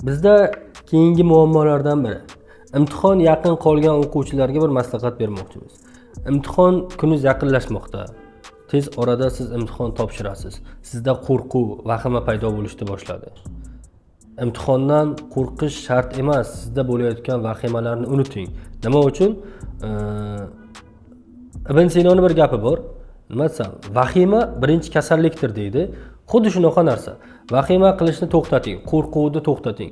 Bizda keyingi muammolardan biri. Imtihon yaqin qolgan o'quvchilarga bir maslahat bermoqchimiz. Imtihon kuniz yaqinlashmoqda. Tez orada siz imtihon topshirasiz. Sizda qo'rquv, vahima paydo bo'lishni boshladi. Imtihondan qo'rqish shart emas. Sizda bo'layotgan vahimalarni unuting. Nima uchun? Ibn Sinoning bir gapi bor. Nima desam, vahima birinchi kasallikdir deydi. Xuddi shunaqa narsa. Vahima qilishni to'xtating, qo'rquvni to'xtating.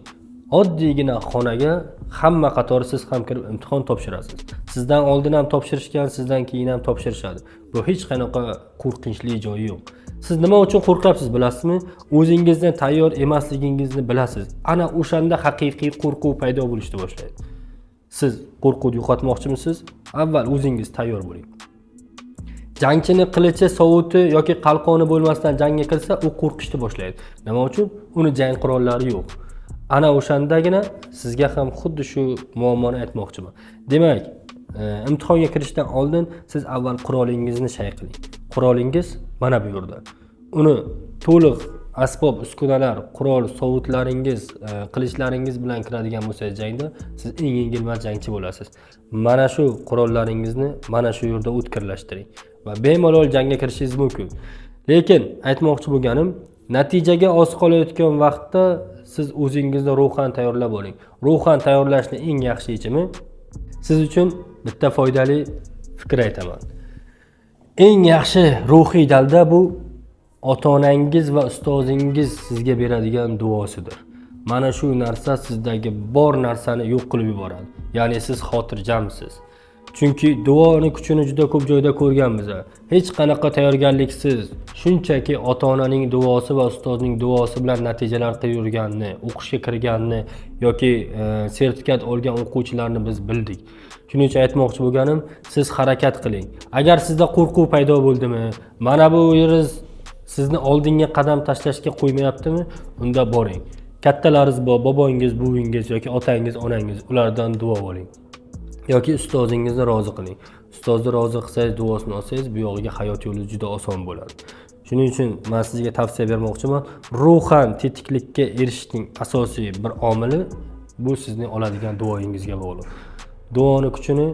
Oddiygina xonaga hamma qatori siz ham kirib imtihon topshirasiz. Sizdan oldin ham topshirishgan, sizdan keyin ham topshirishadi. Bu hech qanaqa qo'rqinchli joyi yo'q. Siz nima uchun qo'rqyapsiz bilasizmi? O'zingizdan tayyor emasligingizni bilasiz. Ana o'shanda haqiqiy qo'rquv paydo bo'lishni boshlaydi. Siz qo'rquvni yo'qotmoqchimisiz? Avval o'zingiz tayyor bo'ling. Jangchini qilichi, sovuti yoki qalqoni bo'lmasdan jangga kirsa, u qo'rqishni boshlaydi. Nima uchun? Uni jang qurollari yo'q. Ana o'shandagina sizga ham xuddi shu muammoni aytmoqchiman. Demak, imtihonga kirishdan oldin siz avval qurolingizni shay qiling. Qurolingiz mana bu yerda. Uni to'liq asbob, uskunalar, qurol, sovutlaringiz, qilichlaringiz bilan kiradigan bo'lsangiz jangda, siz eng yengilmas jangchi bo'lasiz. Mana shu qurollaringizni mana shu yerda o'tkirlashtiring va bemalol jangga kirishingiz mumkin. Lekin aytmoqchi bo'lganim, natijaga oz qolayotgan vaqtda siz o'zingizni ruhan tayyorlab oling. Ruhan tayyorlashning eng yaxshi yechimi siz uchun bitta foydali fikr aytaman. Eng yaxshi ruhiy dalda bu ota-onangiz va ustozingiz sizga beradigan duosidir. Mana shu narsa sizdagi bor narsani yo'q qilib yuboradi. Ya'ni siz xotirjamsiz. Chunki duoning kuchini juda ko'p joyda ko'rganmiz. Hech qanaqa tayyorgarliksiz, shunchaki ota-onaning duosi va ustozning duosi bilan natijalar qilib yurganini, o'qishga kirganini yoki sertifikat olgan o'quvchilarni biz bildik. Shuning uchun aytmoqchi bo'lganim, siz harakat qiling. Agar sizda qo'rquv paydo bo'ldimi, mana bu yeringiz sizni oldinga qadam tashlashga qo'ymayaptimi, unda boring. Kattalaringiz bor, bobongiz, buvingiz yoki otangiz, onangiz, ulardan duo oling. Yoki ustozingizni rozi qiling. Ustozni rozi qilsangiz, duosini olsangiz, bu yog'iga hayot yo'li juda oson bo'ladi. Shuning uchun men sizga tavsiya bermoqchiman. Ruhan tetiklikka erishishning asosiy bir omili bu sizning oladigan duoyingizga bog'liq. Duoning kuchini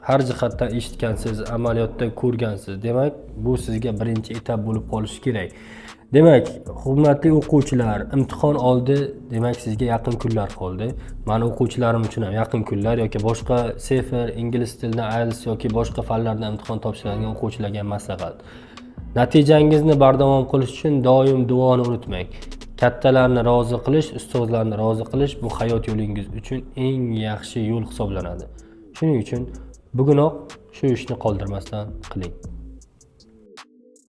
har jihatdan eshitgansiz, amaliyotda ko'rgansiz. Demak, bu sizga birinchi etap bo'lib qolishi kerak. Demak, hurmatli o'quvchilar, imtihon oldi, demak sizga yaqin kunlar qoldi. Men o'quvchilarim uchun ham yaqin kunlar yoki boshqa sefer, ingliz tilidan IELTS yoki boshqa fanlardan imtihon topshiradigan o'quvchilarga maslahat. Natijangizni bardavom qilish uchun doim duoni unutmang. Kattalarni rozi qilish, ustozlarni rozi qilish bu hayot yo'lingiz uchun eng yaxshi yo'l hisoblanadi. Shuning uchun bugunoq shu ishni qoldirmasdan qiling.